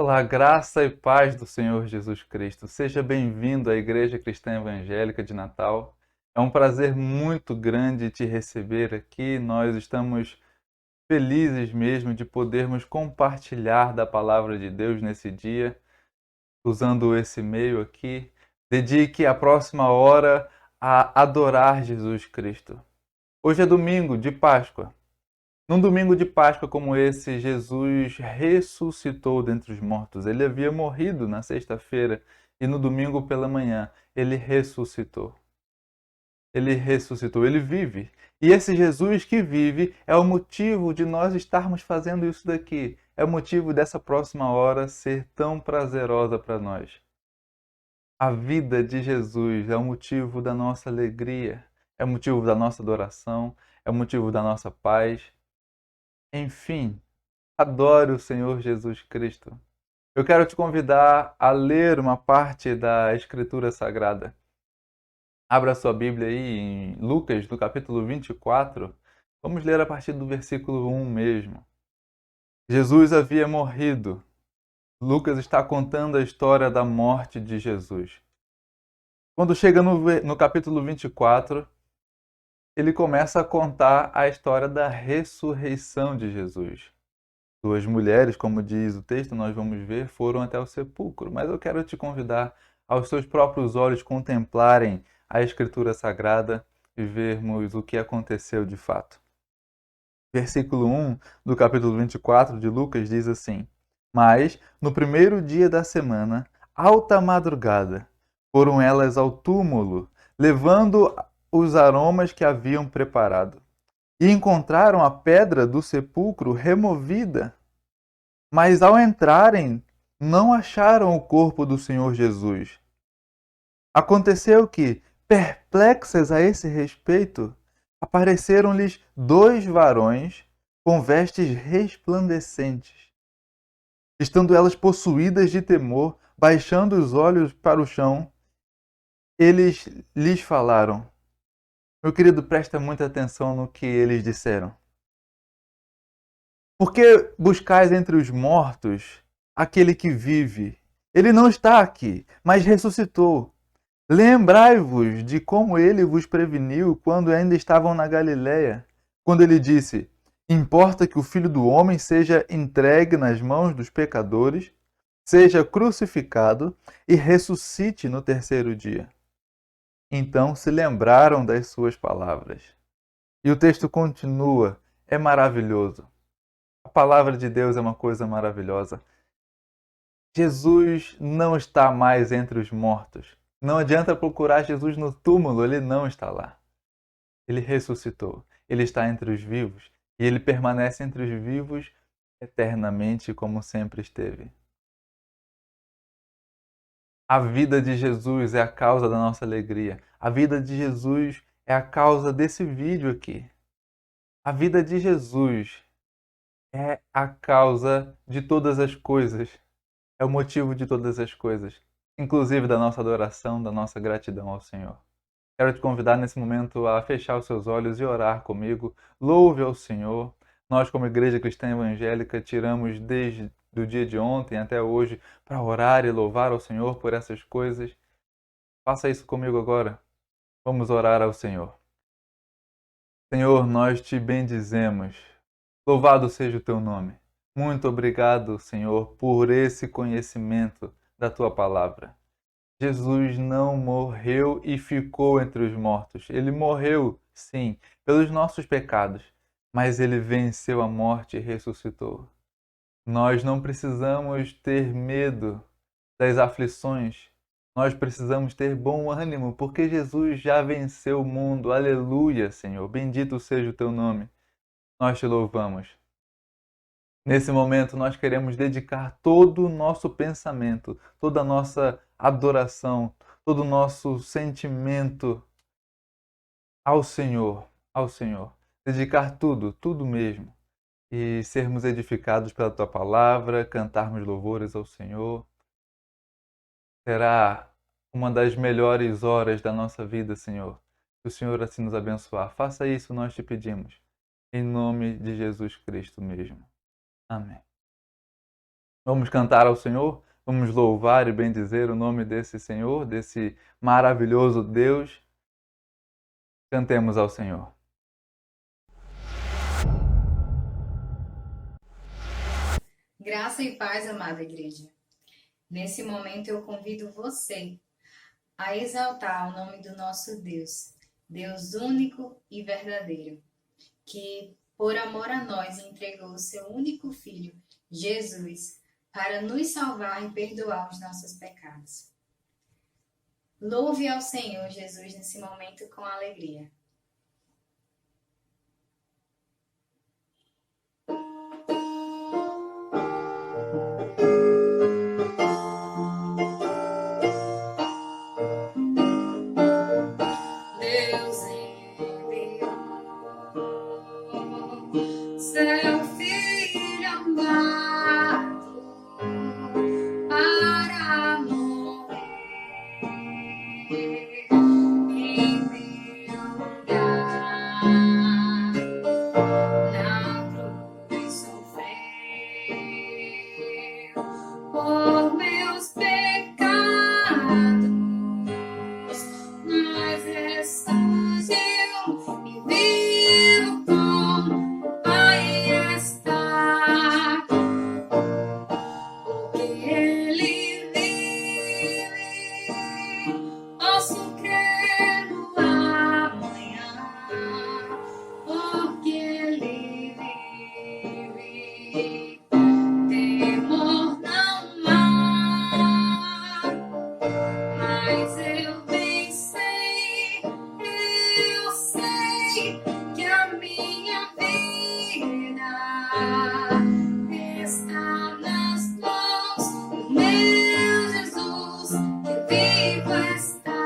Olá, graça e paz do Senhor Jesus Cristo. Seja bem-vindo à Igreja Cristã Evangélica de Natal. É um prazer muito grande te receber aqui. Nós estamos felizes mesmo de podermos compartilhar da palavra de Deus nesse dia, usando esse meio aqui. Dedique a próxima hora a adorar Jesus Cristo. Hoje é domingo de Páscoa. Num domingo de Páscoa como esse, Jesus ressuscitou dentre os mortos. Ele havia morrido na sexta-feira e no domingo pela manhã ele ressuscitou. Ele ressuscitou, ele vive. E esse Jesus que vive é o motivo de nós estarmos fazendo isso daqui. É o motivo dessa próxima hora ser tão prazerosa para nós. A vida de Jesus é o motivo da nossa alegria, é o motivo da nossa adoração, é o motivo da nossa paz. Enfim, adore o Senhor Jesus Cristo. Eu quero te convidar a ler uma parte da Escritura Sagrada. Abra sua Bíblia aí em Lucas, no capítulo 24. Vamos ler a partir do versículo 1 mesmo. Jesus havia morrido. Lucas está contando a história da morte de Jesus. Quando chega no capítulo 24, ele começa a contar a história da ressurreição de Jesus. Duas mulheres, como diz o texto, nós vamos ver, foram até o sepulcro. Mas eu quero te convidar aos seus próprios olhos contemplarem a Escritura Sagrada e vermos o que aconteceu de fato. Versículo 1 do capítulo 24 de Lucas diz assim: Mas, no primeiro dia da semana, alta madrugada, foram elas ao túmulo, levando os aromas que haviam preparado. E encontraram a pedra do sepulcro removida. Mas ao entrarem, não acharam o corpo do Senhor Jesus. Aconteceu que, perplexas a esse respeito, apareceram-lhes dois varões com vestes resplandecentes. Estando elas possuídas de temor, baixando os olhos para o chão, eles lhes falaram. Meu querido, presta muita atenção no que eles disseram. Por que buscais entre os mortos aquele que vive? Ele não está aqui, mas ressuscitou. Lembrai-vos de como ele vos preveniu quando ainda estavam na Galiléia, quando ele disse: Importa que o Filho do Homem seja entregue nas mãos dos pecadores, seja crucificado e ressuscite no terceiro dia. Então se lembraram das suas palavras. E o texto continua, é maravilhoso. A palavra de Deus é uma coisa maravilhosa. Jesus não está mais entre os mortos. Não adianta procurar Jesus no túmulo, ele não está lá. Ele ressuscitou. Ele está entre os vivos. E ele permanece entre os vivos eternamente, como sempre esteve. A vida de Jesus é a causa da nossa alegria. A vida de Jesus é a causa desse vídeo aqui. A vida de Jesus é a causa de todas as coisas. É o motivo de todas as coisas, inclusive da nossa adoração, da nossa gratidão ao Senhor. Quero te convidar nesse momento a fechar os seus olhos e orar comigo. Louve ao Senhor. Nós, como Igreja Cristã Evangélica, tiramos desde o dia de ontem até hoje para orar e louvar ao Senhor por essas coisas. Faça isso comigo agora. Vamos orar ao Senhor. Senhor, nós te bendizemos. Louvado seja o teu nome. Muito obrigado, Senhor, por esse conhecimento da tua palavra. Jesus não morreu e ficou entre os mortos. Ele morreu, sim, pelos nossos pecados, mas ele venceu a morte e ressuscitou. Nós não precisamos ter medo das aflições. Nós precisamos ter bom ânimo, porque Jesus já venceu o mundo. Aleluia, Senhor. Bendito seja o teu nome. Nós te louvamos. Nesse momento, nós queremos dedicar todo o nosso pensamento, toda a nossa adoração, todo o nosso sentimento ao Senhor, ao Senhor. Dedicar tudo, tudo mesmo. E sermos edificados pela Tua palavra, cantarmos louvores ao Senhor. Será uma das melhores horas da nossa vida, Senhor. Que o Senhor assim nos abençoar. Faça isso, nós te pedimos. Em nome de Jesus Cristo mesmo. Amém. Vamos cantar ao Senhor? Vamos louvar e bendizer o nome desse Senhor, desse maravilhoso Deus? Cantemos ao Senhor. Graça e paz, amada igreja. Nesse momento eu convido você a exaltar o nome do nosso Deus, Deus único e verdadeiro, que por amor a nós entregou o seu único filho, Jesus, para nos salvar e perdoar os nossos pecados. Louve ao Senhor Jesus nesse momento com alegria. Deus enviou seu filho amado para morrer em meu lugar. Na cruz sofreu por meus pecados, mas ressurgiu e vivo com o Pai está, porque Ele vive, posso crer no amanhã, porque Ele vive, temor não há, mas eu bem sei que a minha vida está nas mãos do meu Jesus, que vivo está.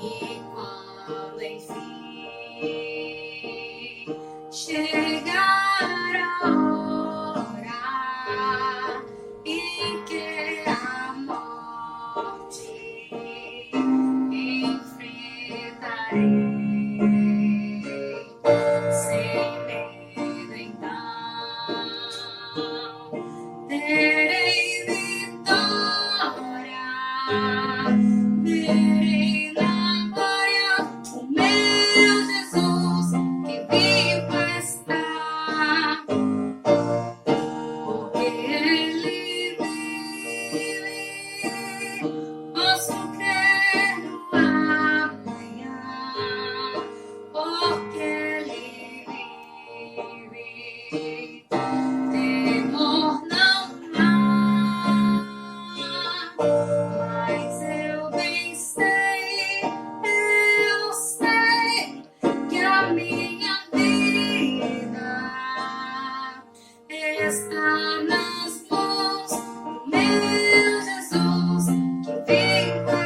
E quando enfim chegar a hora em que a morte enfrentarei, sem medo então terei vitória, verei na glória o meu Jesus, que vivo está, porque Ele vive, posso crer no amanhã, porque Ele vive, temor não há, mas eu bem sei que a minha vida está nas mãos do meu Jesus, que vivo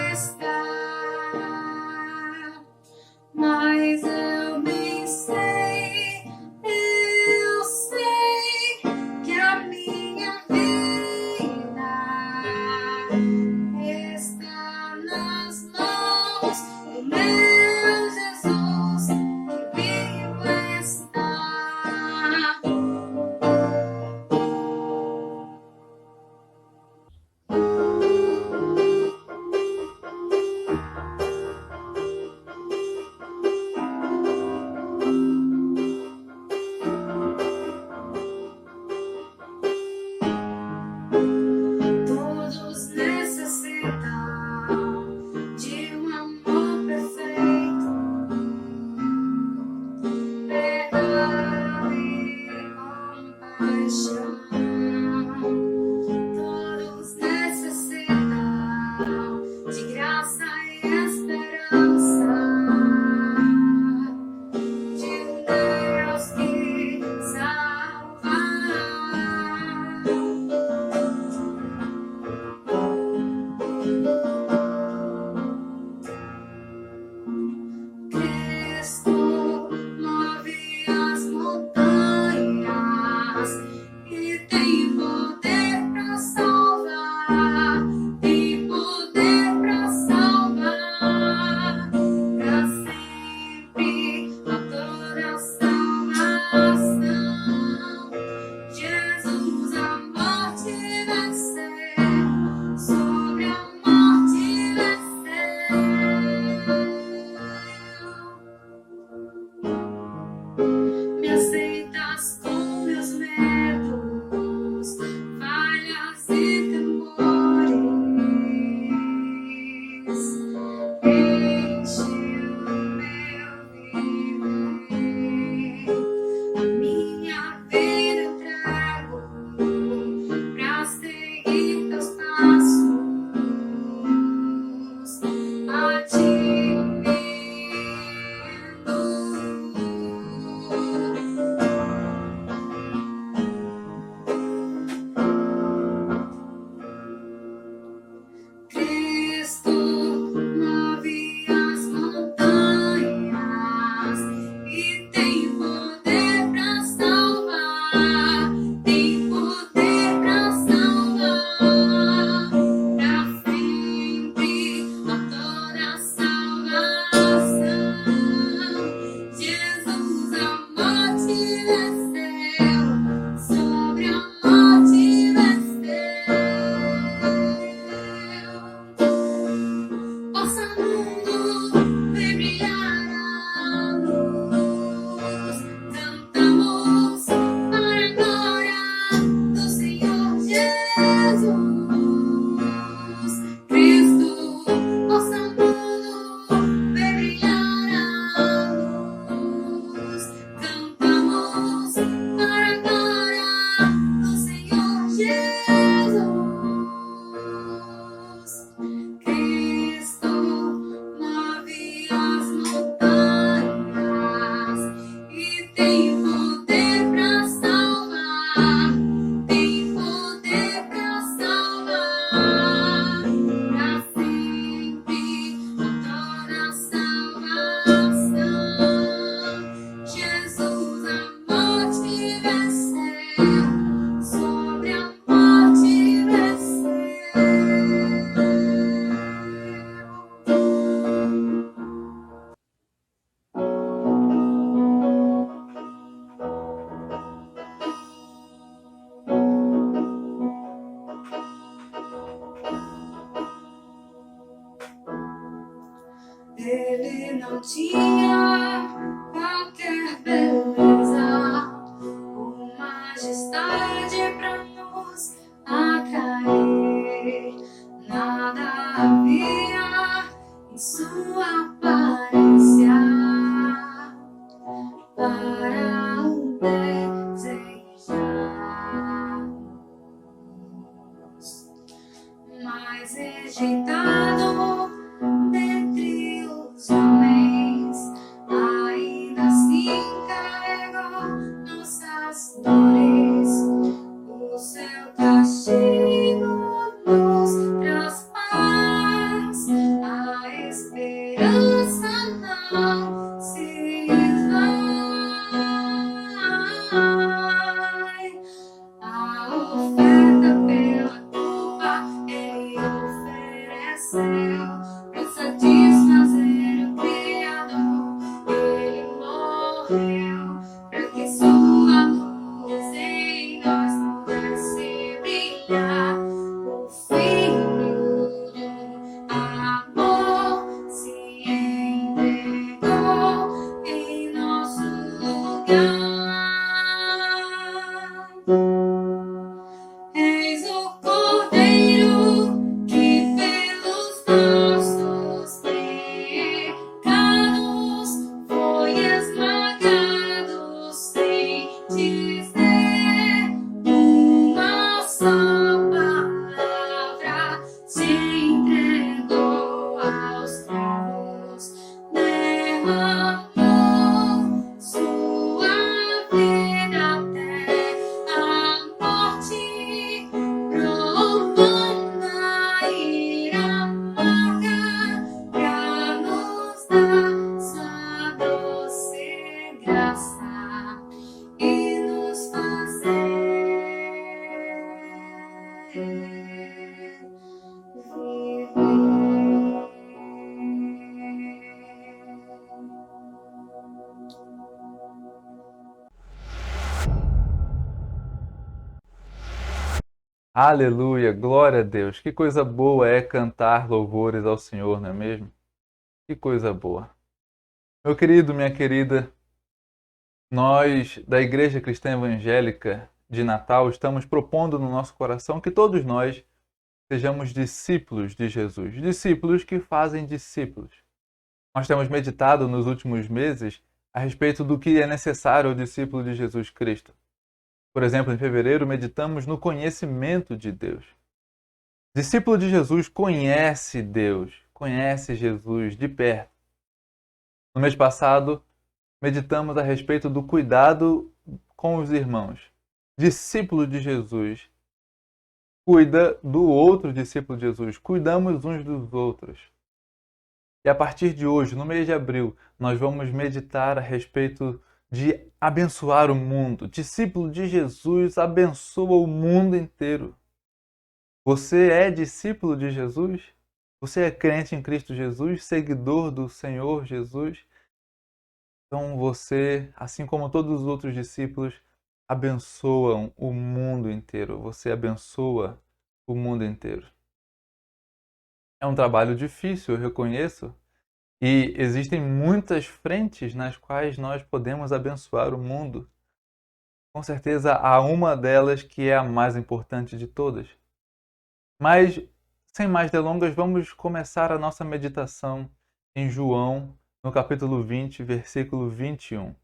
Ele não tinha qualquer beleza ou majestade pra nos atrair. Nada havia em sua aparência para o desejar, mas rejeitado dentre os homens, ainda assim carregou nossas dores. O seu castigo nos traz paz, a esperança não se vai. A oferta pela culpa ele ofereceu pra satisfazer o Criador. Ele morreu pra que sua luz em nós pudesse brilhar. O Filho do amor se entregou em nosso lugar. Eis o Cordeiro que pelos nossos pecados foi esmagado sem dizer uma só palavra. Se entregou aos cravos, derramou sua vida até a morte, provando a ira amarga pra nos dar sua doce graça e nos fazer Aleluia, glória a Deus. Que coisa boa é cantar louvores ao Senhor, não é mesmo? Que coisa boa. Meu querido, minha querida, nós da Igreja Cristã Evangélica de Natal estamos propondo no nosso coração que todos nós sejamos discípulos de Jesus, discípulos que fazem discípulos. Nós temos meditado nos últimos meses a respeito do que é necessário ao discípulo de Jesus Cristo. Por exemplo, em fevereiro, meditamos no conhecimento de Deus. Discípulo de Jesus conhece Deus, conhece Jesus de perto. No mês passado, meditamos a respeito do cuidado com os irmãos. Discípulo de Jesus cuida do outro discípulo de Jesus. Cuidamos uns dos outros. E a partir de hoje, no mês de abril, nós vamos meditar a respeito de abençoar o mundo. Discípulo de Jesus abençoa o mundo inteiro. Você é discípulo de Jesus? Você é crente em Cristo Jesus, seguidor do Senhor Jesus? Então você, assim como todos os outros discípulos, abençoam o mundo inteiro. Você abençoa o mundo inteiro. É um trabalho difícil, eu reconheço, e existem muitas frentes nas quais nós podemos abençoar o mundo. Com certeza há uma delas que é a mais importante de todas. Mas, sem mais delongas, vamos começar a nossa meditação em João, no capítulo 20, versículo 21.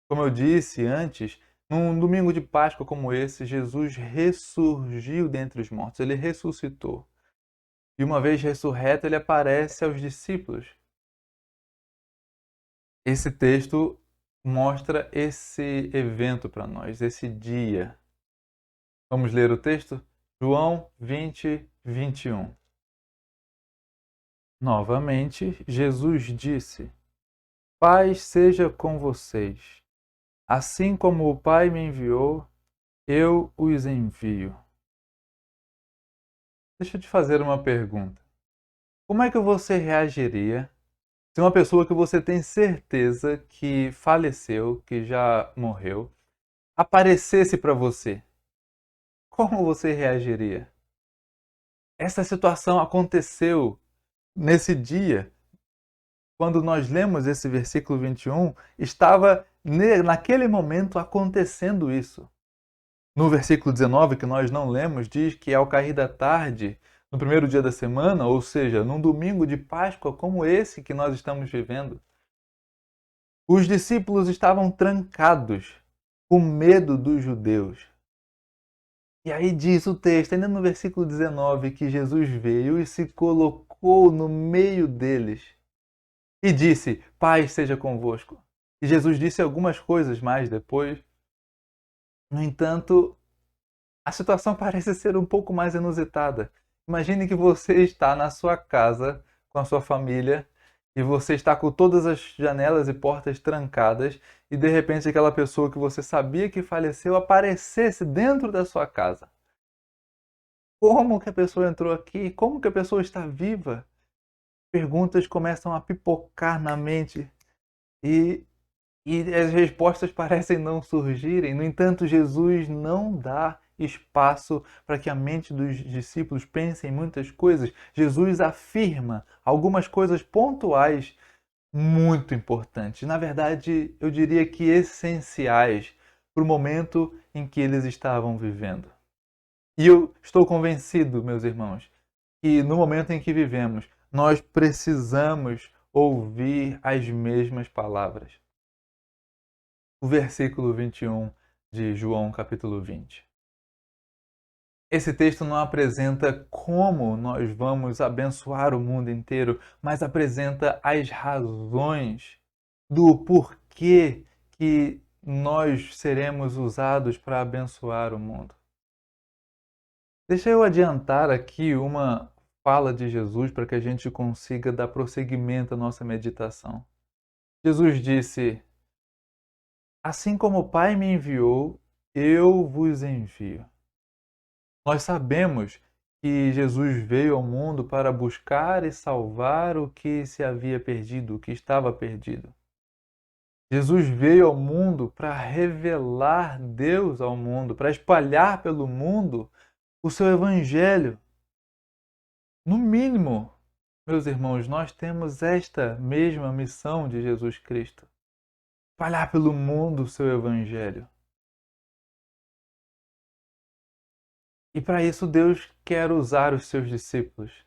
Como eu disse antes, num domingo de Páscoa como esse, Jesus ressurgiu dentre os mortos, ele ressuscitou. E uma vez ressurreto, ele aparece aos discípulos. Esse texto mostra esse evento para nós, esse dia. Vamos ler o texto? João 20, 21. Novamente, Jesus disse: Paz seja com vocês. Assim como o Pai me enviou, eu os envio. Deixa eu te fazer uma pergunta. Como é que você reagiria se uma pessoa que você tem certeza que faleceu, que já morreu, aparecesse para você? Como você reagiria? Essa situação aconteceu nesse dia. quando nós lemos esse versículo 21, estava naquele momento acontecendo isso. No versículo 19, que nós não lemos, diz que ao cair da tarde, no primeiro dia da semana, ou seja, num domingo de Páscoa como esse que nós estamos vivendo, os discípulos estavam trancados, com medo dos judeus. E aí diz o texto, ainda no versículo 19, que Jesus veio e se colocou no meio deles e disse: Paz seja convosco. E Jesus disse algumas coisas mais depois. No entanto, a situação parece ser um pouco mais inusitada. Imagine que você está na sua casa com a sua família e você está com todas as janelas e portas trancadas e de repente aquela pessoa que você sabia que faleceu aparecesse dentro da sua casa. Como que a pessoa entrou aqui? Como que a pessoa está viva? Perguntas começam a pipocar na mente e, e as respostas parecem não surgirem. No entanto, Jesus não dá espaço para que a mente dos discípulos pense em muitas coisas. Jesus afirma algumas coisas pontuais muito importantes. Na verdade, eu diria que essenciais para o momento em que eles estavam vivendo. E eu estou convencido, meus irmãos, que no momento em que vivemos, nós precisamos ouvir as mesmas palavras. O versículo 21 de João capítulo 20. Esse texto não apresenta como nós vamos abençoar o mundo inteiro, mas apresenta as razões do porquê que nós seremos usados para abençoar o mundo. Deixa eu adiantar aqui uma fala de Jesus para que a gente consiga dar prosseguimento à nossa meditação. Jesus disse: Assim como o Pai me enviou, eu vos envio. Nós sabemos que Jesus veio ao mundo para buscar e salvar o que se havia perdido, o que estava perdido. Jesus veio ao mundo para revelar Deus ao mundo, para espalhar pelo mundo o seu evangelho. No mínimo, meus irmãos, nós temos esta mesma missão de Jesus Cristo: espalhar pelo mundo o seu evangelho. E para isso Deus quer usar os seus discípulos.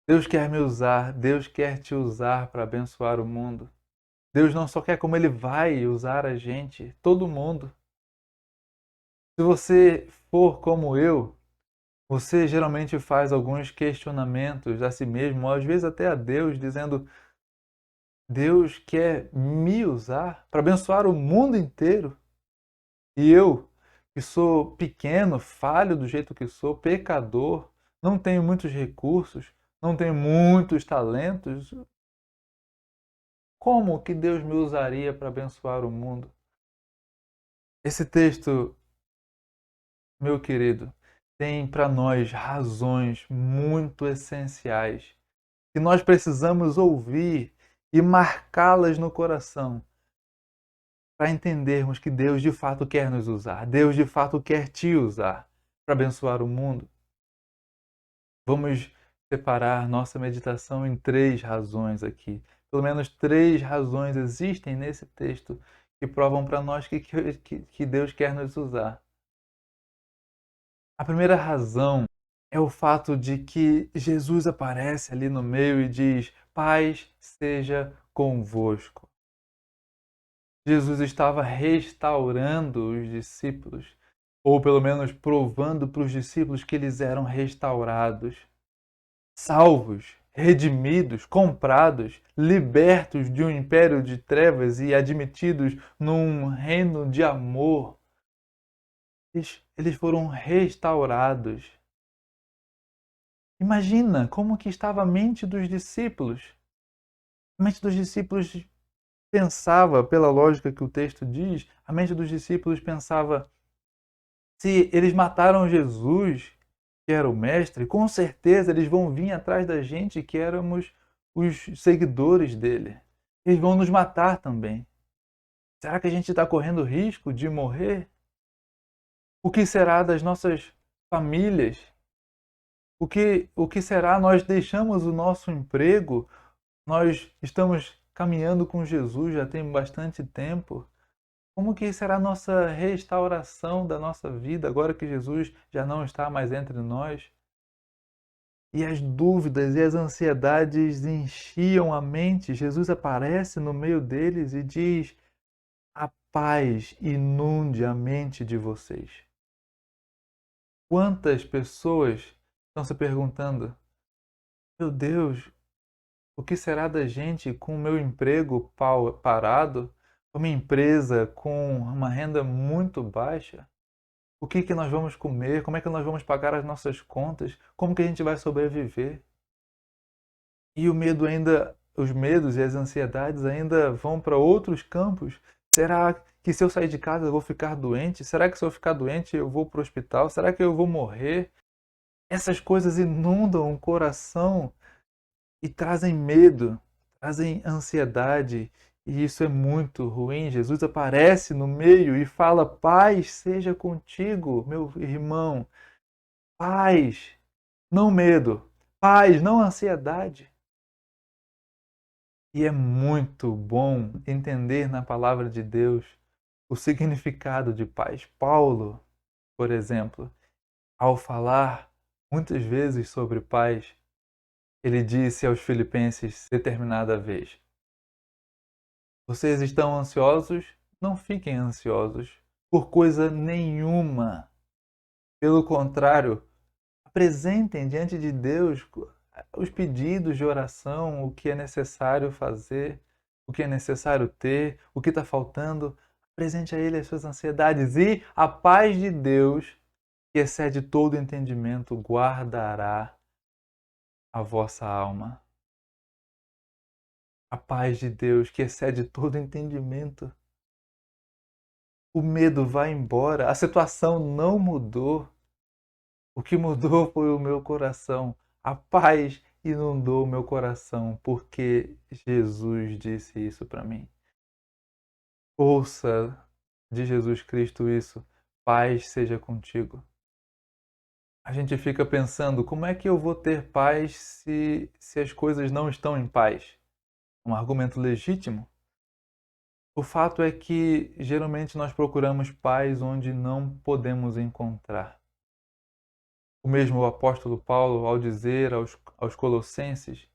Deus quer me usar, Deus quer te usar para abençoar o mundo. Deus não só quer como Ele vai usar a gente, todo mundo. Se você for como eu, você geralmente faz alguns questionamentos a si mesmo, ou às vezes até a Deus, dizendo: Deus quer me usar para abençoar o mundo inteiro. E eu, que sou pequeno, falho do jeito que sou, pecador, não tenho muitos recursos, não tenho muitos talentos, como que Deus me usaria para abençoar o mundo? Esse texto, meu querido, tem para nós razões muito essenciais que nós precisamos ouvir e marcá-las no coração para entendermos que Deus de fato quer nos usar, Deus de fato quer te usar para abençoar o mundo. Vamos separar nossa meditação em 3 razões aqui. Pelo menos 3 razões existem nesse texto que provam para nós que Deus quer nos usar. A primeira razão é o fato de que Jesus aparece ali no meio e diz: Paz seja convosco. Jesus estava restaurando os discípulos, ou pelo menos provando para os discípulos que eles eram restaurados, salvos, redimidos, comprados, libertos de um império de trevas e admitidos num reino de amor. Eles foram restaurados. Imagina como que estava a mente dos discípulos. A mente dos discípulos pensava, pela lógica que o texto diz, a mente dos discípulos pensava: se eles mataram Jesus, que era o mestre, com certeza eles vão vir atrás da gente, que éramos os seguidores dele. Eles vão nos matar também. Será que a gente está correndo risco de morrer? O que será das nossas famílias? O que será? Nós deixamos o nosso emprego, Nós estamos caminhando com Jesus já tem bastante tempo. Como que será a nossa restauração da nossa vida agora que Jesus já não está mais entre nós? E as dúvidas e as ansiedades enchiam a mente. Jesus aparece no meio deles e diz: a paz inunde a mente de vocês. Quantas pessoas estão se perguntando: meu Deus, o que será da gente com o meu emprego parado, com a minha empresa com uma renda muito baixa? O que que nós vamos comer? Como é que nós vamos pagar as nossas contas? Como que a gente vai sobreviver? E o medo ainda, os medos e as ansiedades ainda vão para outros campos. Será que se eu sair de casa eu vou ficar doente? Será que se eu ficar doente eu vou para o hospital? Será que eu vou morrer? Essas coisas inundam o coração e trazem medo, trazem ansiedade, e isso é muito ruim. Jesus aparece no meio e fala: paz seja contigo, meu irmão. Paz, não medo. Paz, não ansiedade. E é muito bom entender na palavra de Deus o significado de paz. Paulo, por exemplo, ao falar muitas vezes sobre paz, ele disse aos filipenses determinada vez: vocês estão ansiosos? Não fiquem ansiosos por coisa nenhuma. Pelo contrário, apresentem diante de Deus os pedidos de oração, o que é necessário fazer, o que é necessário ter, o que está faltando. Apresente a Ele as suas ansiedades e a paz de Deus, que excede todo entendimento, guardará a vossa alma. A paz de Deus, que excede todo entendimento. O medo vai embora, a situação não mudou. O que mudou foi o meu coração. A paz inundou o meu coração porque Jesus disse isso para mim. Ouça de Jesus Cristo isso. Paz seja contigo. A gente fica pensando, como é que eu vou ter paz se as coisas não estão em paz? Um argumento legítimo. O fato é que geralmente nós procuramos paz onde não podemos encontrar. O mesmo apóstolo Paulo, ao dizer aos Colossenses,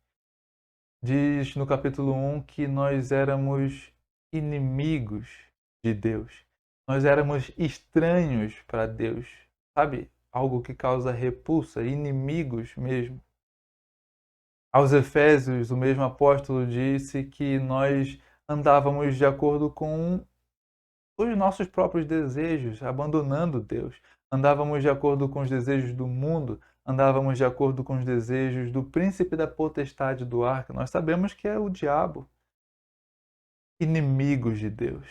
diz no capítulo 1 que nós éramos inimigos de Deus. Nós éramos estranhos para Deus. Sabe? Algo que causa repulsa, inimigos mesmo. Aos Efésios, o mesmo apóstolo disse que nós andávamos de acordo com os nossos próprios desejos, abandonando Deus. Andávamos de acordo com os desejos do mundo, andávamos de acordo com os desejos do príncipe da potestade do ar, que nós sabemos que é o diabo, inimigos de Deus.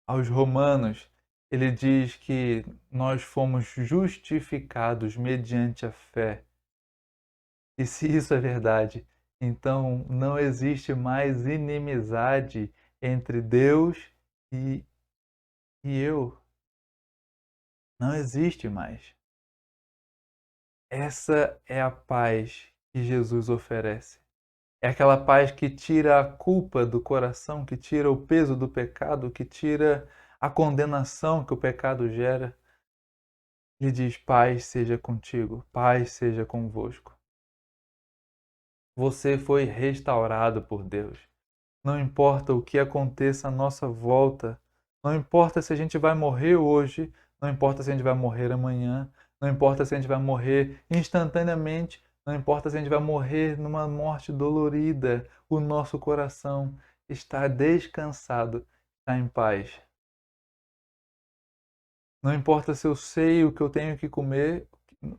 Aos Romanos, ele diz que nós fomos justificados mediante a fé. E se isso é verdade, então não existe mais inimizade entre Deus e, e eu. Não existe mais. Essa é a paz que Jesus oferece. É aquela paz que tira a culpa do coração, que tira o peso do pecado, que tira a condenação que o pecado gera. Ele diz: paz seja contigo, paz seja convosco. Você foi restaurado por Deus. Não importa o que aconteça à nossa volta, não importa se a gente vai morrer hoje, não importa se a gente vai morrer amanhã, não importa se a gente vai morrer instantaneamente, não importa se a gente vai morrer numa morte dolorida, o nosso coração está descansado, está em paz. Não importa se eu sei o que eu tenho que comer,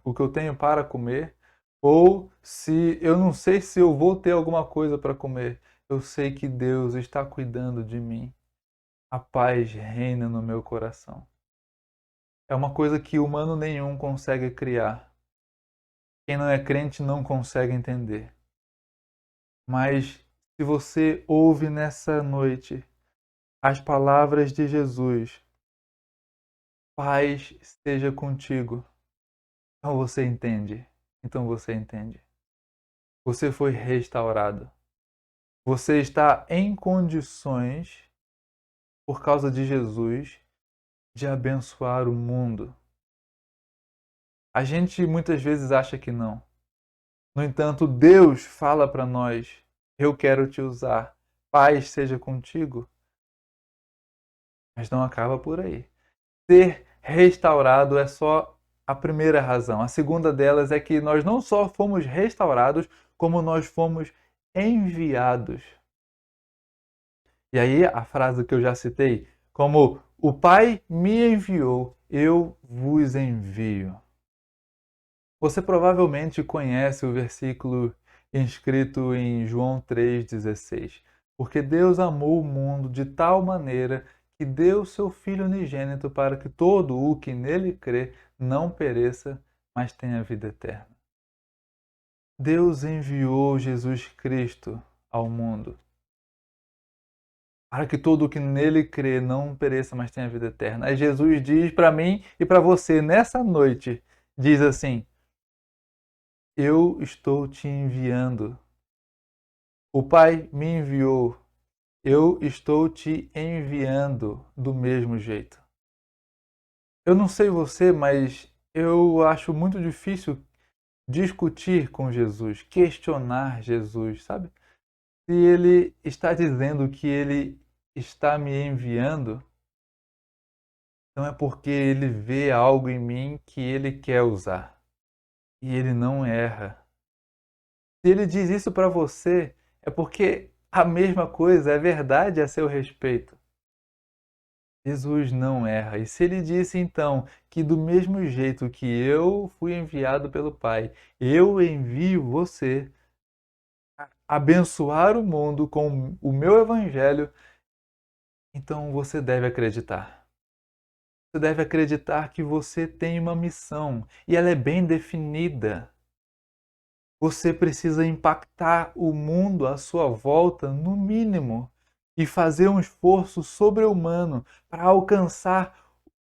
o que eu tenho para comer, ou se eu não sei se eu vou ter alguma coisa para comer. Eu sei que Deus está cuidando de mim. A paz reina no meu coração. É uma coisa que humano nenhum consegue criar. Quem não é crente não consegue entender. Mas se você ouve nessa noite as palavras de Jesus, paz esteja contigo. Então você entende. Então você entende. Você foi restaurado. Você está em condições, por causa de Jesus, de abençoar o mundo. A gente muitas vezes acha que não. No entanto, Deus fala para nós: eu quero te usar. Paz seja contigo. Mas não acaba por aí. Ser restaurado é só a primeira razão. A segunda delas é que nós não só fomos restaurados, como nós fomos enviados. E aí, a frase que eu já citei, como o Pai me enviou, eu vos envio. Você provavelmente conhece o versículo inscrito em João 3,16. Porque Deus amou o mundo de tal maneira que deu seu Filho unigênito para que todo o que nele crê não pereça, mas tenha vida eterna. Deus enviou Jesus Cristo ao mundo para que todo o que nele crê não pereça, mas tenha vida eterna. Aí Jesus diz para mim e para você nessa noite, diz assim: eu estou te enviando. O Pai me enviou. Eu estou te enviando do mesmo jeito. Eu não sei você, mas eu acho muito difícil discutir com Jesus, questionar Jesus, sabe? Se ele está dizendo que ele está me enviando, então é porque ele vê algo em mim que ele quer usar. E ele não erra. Se ele diz isso para você, é porque a mesma coisa é verdade a seu respeito. Jesus não erra. E se ele disse então que do mesmo jeito que eu fui enviado pelo Pai, eu envio você a abençoar o mundo com o meu evangelho, então você deve acreditar. Você deve acreditar que você tem uma missão e ela é bem definida. Você precisa impactar o mundo à sua volta, no mínimo, e fazer um esforço sobre-humano para alcançar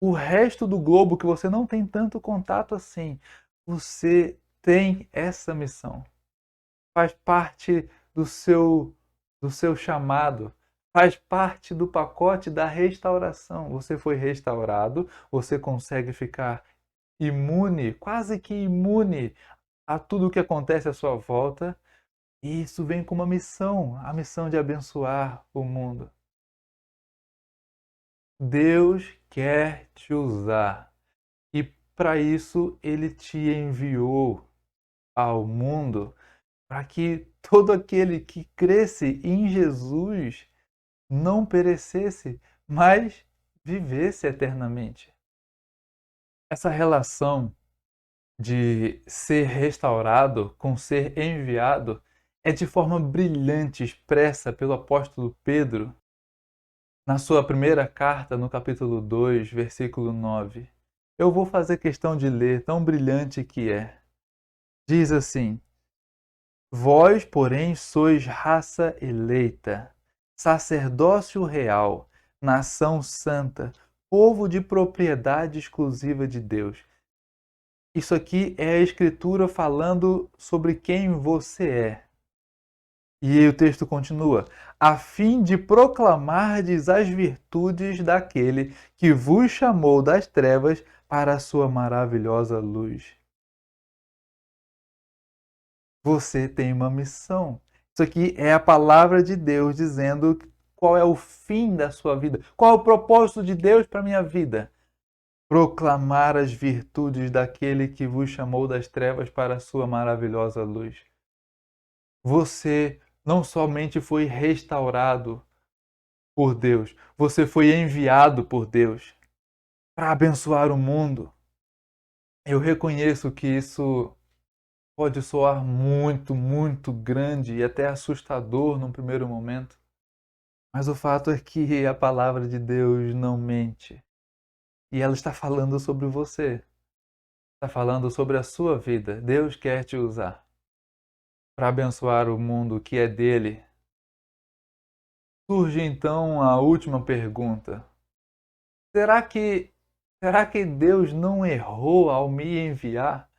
o resto do globo que você não tem tanto contato assim. Você tem essa missão. Faz parte do seu chamado. Faz parte do pacote da restauração. Você foi restaurado, você consegue ficar imune, quase que imune a tudo o que acontece à sua volta, e isso vem com uma missão, a missão de abençoar o mundo. Deus quer te usar e para isso ele te enviou ao mundo para que todo aquele que cresce em Jesus não perecesse, mas vivesse eternamente. Essa relação de ser restaurado com ser enviado é de forma brilhante expressa pelo apóstolo Pedro na sua primeira carta, no capítulo 2, versículo 9. Eu vou fazer questão de ler, tão brilhante que é. Diz assim: vós, porém, sois raça eleita, sacerdócio real, nação santa, povo de propriedade exclusiva de Deus. Isso aqui é a Escritura falando sobre quem você é. E o texto continua: a fim de proclamardes as virtudes daquele que vos chamou das trevas para a sua maravilhosa luz. Você tem uma missão. Isso aqui é a palavra de Deus dizendo qual é o fim da sua vida, qual é o propósito de Deus para a minha vida. Proclamar as virtudes daquele que vos chamou das trevas para a sua maravilhosa luz. Você não somente foi restaurado por Deus, você foi enviado por Deus para abençoar o mundo. Eu reconheço que isso pode soar muito, muito grande e até assustador num primeiro momento, mas o fato é que a palavra de Deus não mente. E ela está falando sobre você, está falando sobre a sua vida. Deus quer te usar para abençoar o mundo que é dele. Surge então a última pergunta: será que será que Deus não errou ao me enviar?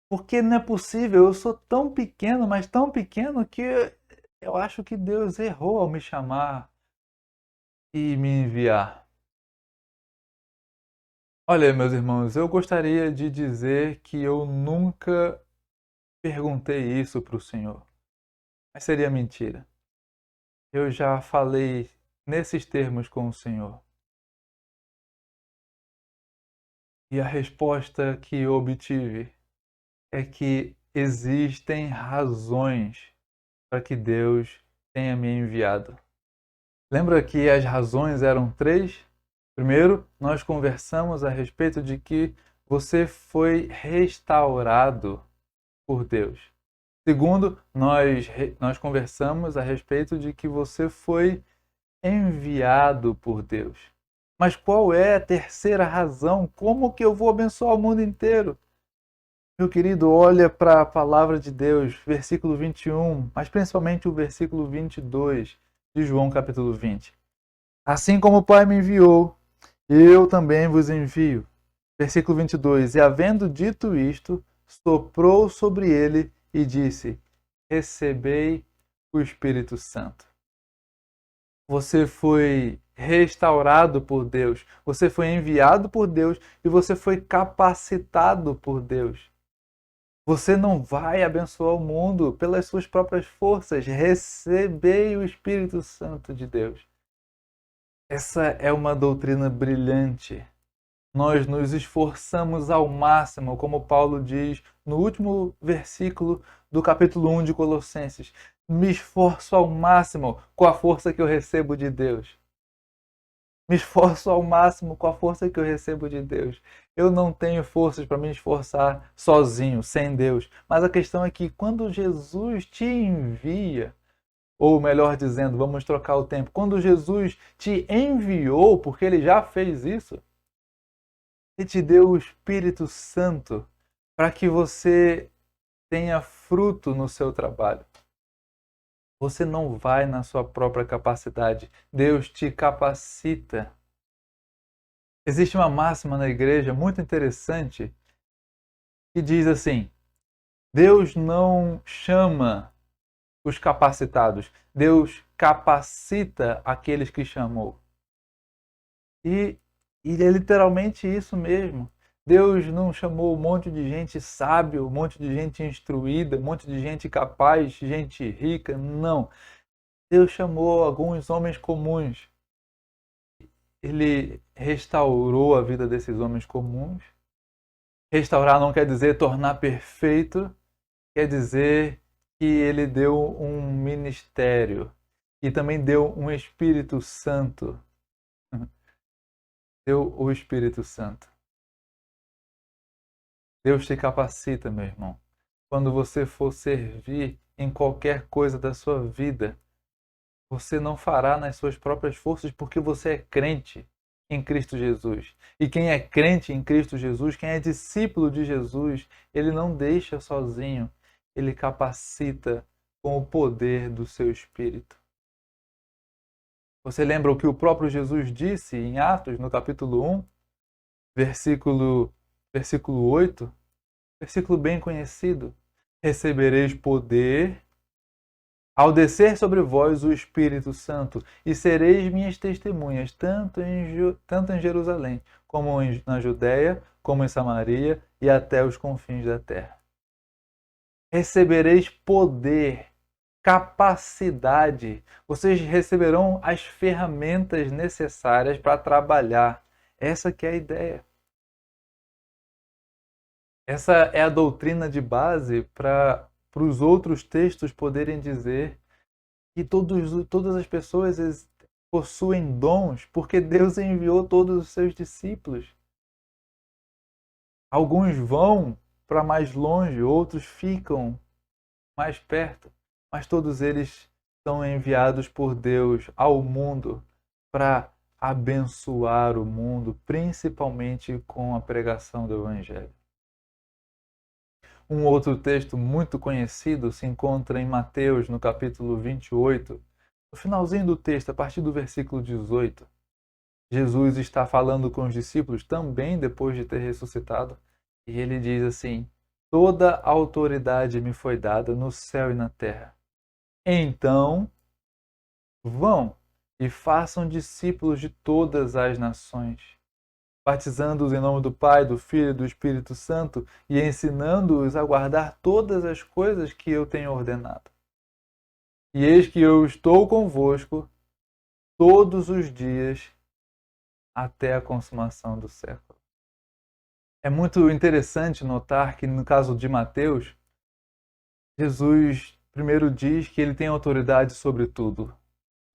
Porque não é possível, eu sou tão pequeno, mas tão pequeno que eu acho que Deus errou ao me chamar e me enviar. Olha, meus irmãos, eu gostaria de dizer que eu nunca perguntei isso para o Senhor, mas seria mentira. Eu já falei nesses termos com o Senhor. E a resposta que eu obtive é que existem razões para que Deus tenha me enviado. Lembra que as razões eram três? Primeiro, nós conversamos a respeito de que você foi restaurado por Deus. Segundo, nós conversamos a respeito de que você foi enviado por Deus. Mas qual é a terceira razão? Como que eu vou abençoar o mundo inteiro? Meu querido, olha para a palavra de Deus, versículo 21, mas principalmente o versículo 22 de João capítulo 20. Assim como o Pai me enviou, eu também vos envio. Versículo 22. E havendo dito isto, soprou sobre ele e disse: recebei o Espírito Santo. Você foi restaurado por Deus, você foi enviado por Deus e você foi capacitado por Deus. Você não vai abençoar o mundo pelas suas próprias forças. Recebei o Espírito Santo de Deus. Essa é uma doutrina brilhante. Nós nos esforçamos ao máximo, como Paulo diz no último versículo do capítulo 1 de Colossenses. Me esforço ao máximo com a força que eu recebo de Deus. Me esforço ao máximo com a força que eu recebo de Deus. Eu não tenho forças para me esforçar sozinho, sem Deus. Mas a questão é que quando Jesus te envia, ou melhor dizendo, vamos trocar o tempo, quando Jesus te enviou, porque ele já fez isso, ele te deu o Espírito Santo para que você tenha fruto no seu trabalho. Você não vai na sua própria capacidade. Deus te capacita. Existe uma máxima na igreja muito interessante que diz assim: Deus não chama os capacitados, Deus capacita aqueles que chamou. E é literalmente isso mesmo. Deus não chamou um monte de gente sábio, um monte de gente instruída, um monte de gente capaz, gente rica. Não. Deus chamou alguns homens comuns. Ele restaurou a vida desses homens comuns. Restaurar não quer dizer tornar perfeito, quer dizer que ele deu um ministério e também deu um Espírito Santo. Deu o Espírito Santo. Deus te capacita, meu irmão. Quando você for servir em qualquer coisa da sua vida, você não fará nas suas próprias forças porque você é crente em Cristo Jesus. E quem é crente em Cristo Jesus, quem é discípulo de Jesus, ele não deixa sozinho, ele capacita com o poder do seu Espírito. Você lembra o que o próprio Jesus disse em Atos, no capítulo 1, versículo 8? Versículo bem conhecido. Recebereis poder ao descer sobre vós o Espírito Santo, e sereis minhas testemunhas, tanto em Jerusalém, como na Judéia, como em Samaria e até os confins da terra. Recebereis poder, capacidade. Vocês receberão as ferramentas necessárias para trabalhar. Essa que é a ideia. Essa é a doutrina de base para os outros textos poderem dizer que todas as pessoas possuem dons, porque Deus enviou todos os seus discípulos. Alguns vão para mais longe, outros ficam mais perto, mas todos eles são enviados por Deus ao mundo para abençoar o mundo, principalmente com a pregação do Evangelho. Um outro texto muito conhecido se encontra em Mateus, no capítulo 28, no finalzinho do texto, a partir do versículo 18. Jesus está falando com os discípulos também depois de ter ressuscitado, e ele diz assim: Toda a autoridade me foi dada no céu e na terra. Então, vão e façam discípulos de todas as nações, batizando-os em nome do Pai, do Filho e do Espírito Santo e ensinando-os a guardar todas as coisas que eu tenho ordenado. E eis que eu estou convosco todos os dias até a consumação do século. É muito interessante notar que, no caso de Mateus, Jesus primeiro diz que ele tem autoridade sobre tudo.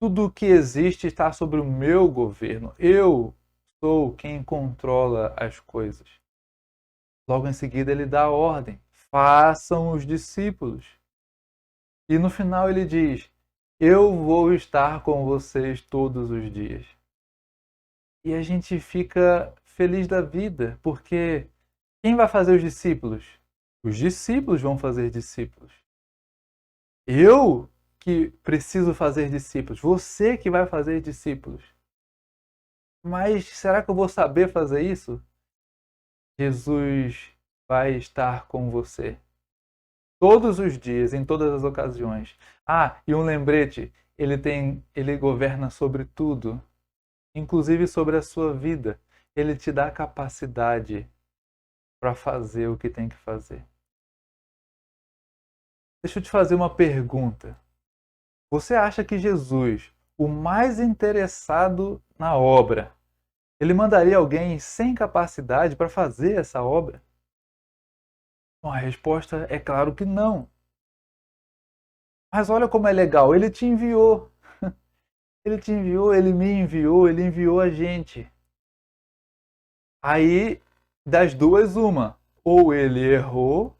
Tudo o que existe está sobre o meu governo. Eu sou quem controla as coisas. Logo em seguida, ele dá a ordem: façam os discípulos. E no final, ele diz: eu vou estar com vocês todos os dias. E a gente fica feliz da vida, porque quem vai fazer os discípulos? Os discípulos vão fazer discípulos. Eu que preciso fazer discípulos. Você que vai fazer discípulos. Mas será que eu vou saber fazer isso? Jesus vai estar com você todos os dias, em todas as ocasiões. Ah, e um lembrete, ele governa sobre tudo, inclusive sobre a sua vida. Ele te dá capacidade para fazer o que tem que fazer. Deixa eu te fazer uma pergunta. Você acha que Jesus, o mais interessado na obra, ele mandaria alguém sem capacidade para fazer essa obra? Bom, a resposta é claro que não. Mas olha como é legal, ele te enviou. Ele te enviou, ele me enviou, ele enviou a gente. Aí, das duas, uma. Ou ele errou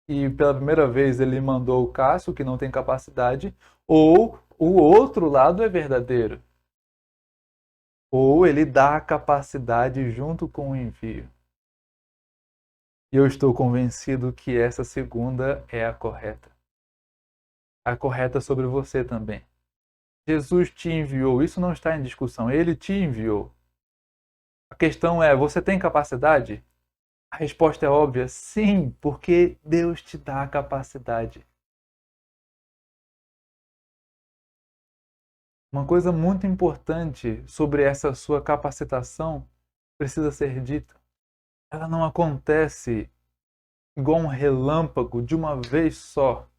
e pela primeira vez ele mandou o Cássio, que não tem capacidade, ou o outro lado é verdadeiro. Ou ele dá a capacidade junto com o envio. E eu estou convencido que essa segunda é a correta. A correta sobre você também. Jesus te enviou, isso não está em discussão, ele te enviou. A questão é, você tem capacidade? A resposta é óbvia, sim, porque Deus te dá a capacidade. Uma coisa muito importante sobre essa sua capacitação precisa ser dita. Ela não acontece igual um relâmpago de uma vez só.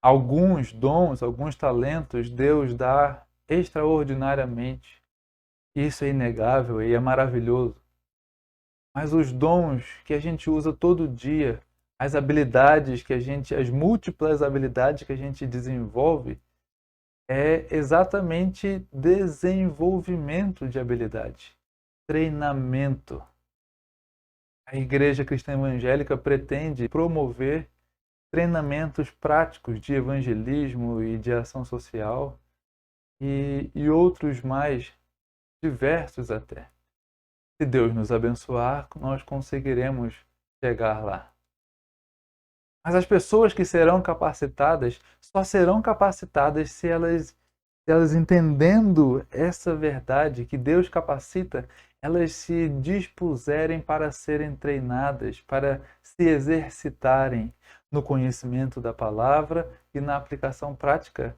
Alguns dons, alguns talentos, Deus dá extraordinariamente. Isso é inegável e é maravilhoso. Mas os dons que a gente usa todo dia, as habilidades que as múltiplas habilidades que a gente desenvolve, é exatamente desenvolvimento de habilidade, treinamento. A Igreja Cristã Evangélica pretende promover treinamentos práticos de evangelismo e de ação social e outros mais diversos até. Se Deus nos abençoar, nós conseguiremos chegar lá. Mas as pessoas que serão capacitadas só serão capacitadas se elas entendendo essa verdade que Deus capacita, elas se dispuserem para serem treinadas, para se exercitarem no conhecimento da palavra e na aplicação prática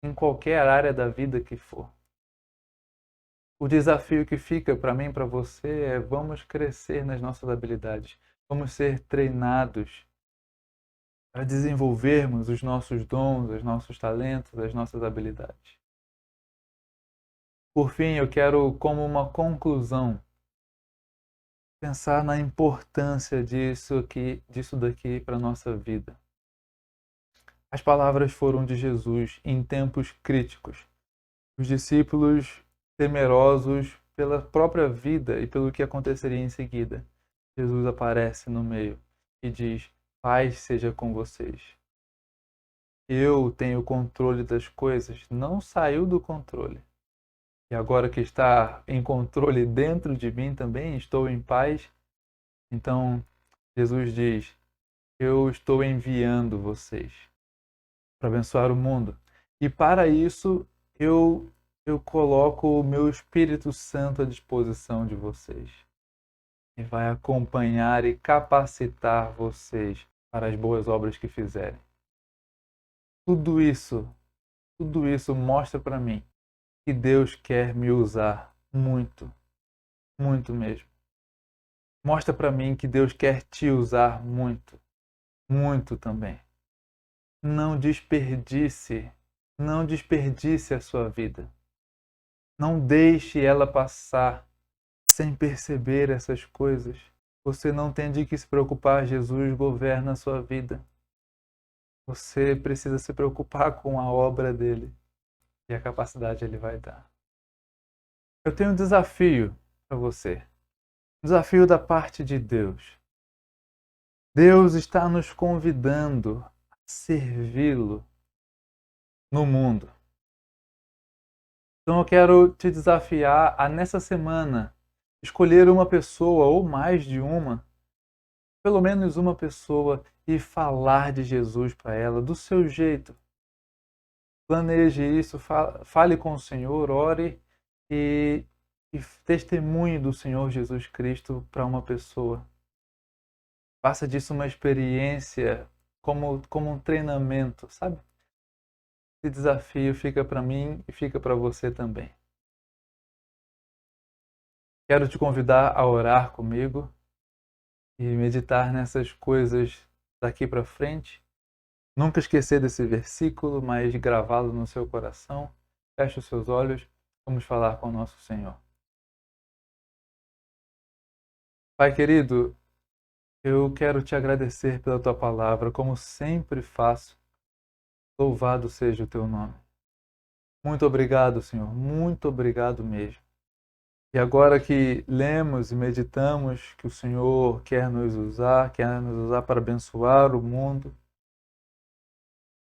em qualquer área da vida que for. O desafio que fica para mim e para você é vamos crescer nas nossas habilidades, vamos ser treinados para desenvolvermos os nossos dons, os nossos talentos, as nossas habilidades. Por fim, eu quero, como uma conclusão, pensar na importância disso daqui para a nossa vida. As palavras foram de Jesus em tempos críticos. Os discípulos, temerosos pela própria vida e pelo que aconteceria em seguida, Jesus aparece no meio e diz: paz seja com vocês. Eu tenho o controle das coisas, não saiu do controle. E agora que está em controle dentro de mim também, estou em paz. Então, Jesus diz: eu estou enviando vocês para abençoar o mundo. E para isso, eu coloco o meu Espírito Santo à disposição de vocês. e vai acompanhar e capacitar vocês para as boas obras que fizerem. Tudo isso mostra para mim que Deus quer me usar muito, muito mesmo. Mostra para mim que Deus quer te usar muito, muito também. Não desperdice a sua vida. Não deixe ela passar sem perceber essas coisas. Você não tem de que se preocupar, Jesus governa a sua vida. Você precisa se preocupar com a obra dele e a capacidade ele vai dar. Eu tenho um desafio para você. Um desafio da parte de Deus. Deus está nos convidando a servi-lo no mundo. Então eu quero te desafiar a, nessa semana, escolher uma pessoa ou mais de uma, pelo menos uma pessoa, e falar de Jesus para ela do seu jeito. Planeje isso, fale com o Senhor, ore e testemunhe do Senhor Jesus Cristo para uma pessoa. Faça disso uma experiência como um treinamento, sabe? Esse desafio fica para mim e fica para você também. Quero te convidar a orar comigo e meditar nessas coisas daqui para frente. Nunca esquecer desse versículo, mas gravá-lo no seu coração. Feche os seus olhos, vamos falar com o nosso Senhor. Pai querido, eu quero te agradecer pela tua palavra, como sempre faço. Louvado seja o teu nome. Muito obrigado, Senhor, muito obrigado mesmo. E agora que lemos e meditamos que o Senhor quer nos usar para abençoar o mundo,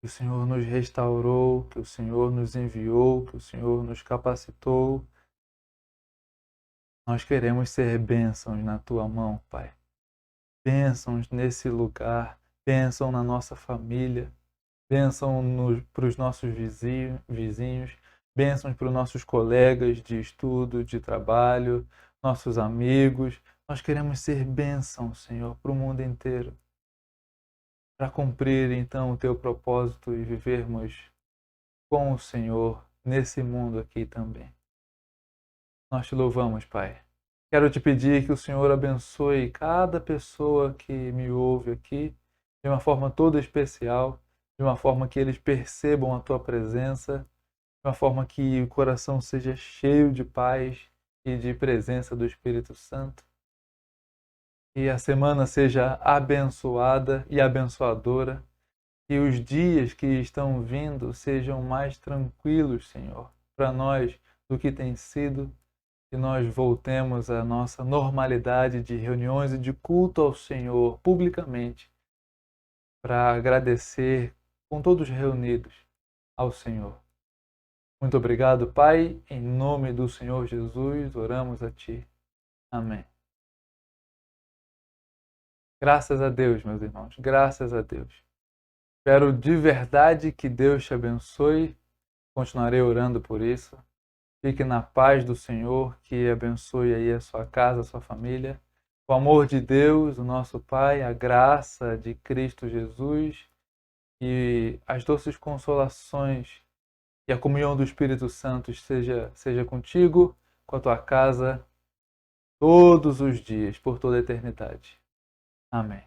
que o Senhor nos restaurou, que o Senhor nos enviou, que o Senhor nos capacitou, nós queremos ser bênçãos na tua mão, Pai. Bênçãos nesse lugar, bênção na nossa família, bênção para os nossos vizinhos, bênçãos para os nossos colegas de estudo, de trabalho, nossos amigos. Nós queremos ser bênção, Senhor, para o mundo inteiro. Para cumprir, então, o teu propósito e vivermos com o Senhor nesse mundo aqui também. Nós te louvamos, Pai. Quero te pedir que o Senhor abençoe cada pessoa que me ouve aqui de uma forma toda especial, de uma forma que eles percebam a tua presença, de uma forma que o coração seja cheio de paz e de presença do Espírito Santo. Que a semana seja abençoada e abençoadora. Que os dias que estão vindo sejam mais tranquilos, Senhor, para nós do que tem sido. Que nós voltemos à nossa normalidade de reuniões e de culto ao Senhor publicamente, para agradecer com todos reunidos ao Senhor. Muito obrigado, Pai. Em nome do Senhor Jesus, oramos a Ti. Amém. Graças a Deus, meus irmãos. Graças a Deus. Espero de verdade que Deus te abençoe. Continuarei orando por isso. Fique na paz do Senhor, que abençoe aí a sua casa, a sua família. O amor de Deus, o nosso Pai, a graça de Cristo Jesus e as doces consolações e a comunhão do Espírito Santo seja contigo, com a tua casa, todos os dias, por toda a eternidade. Amém.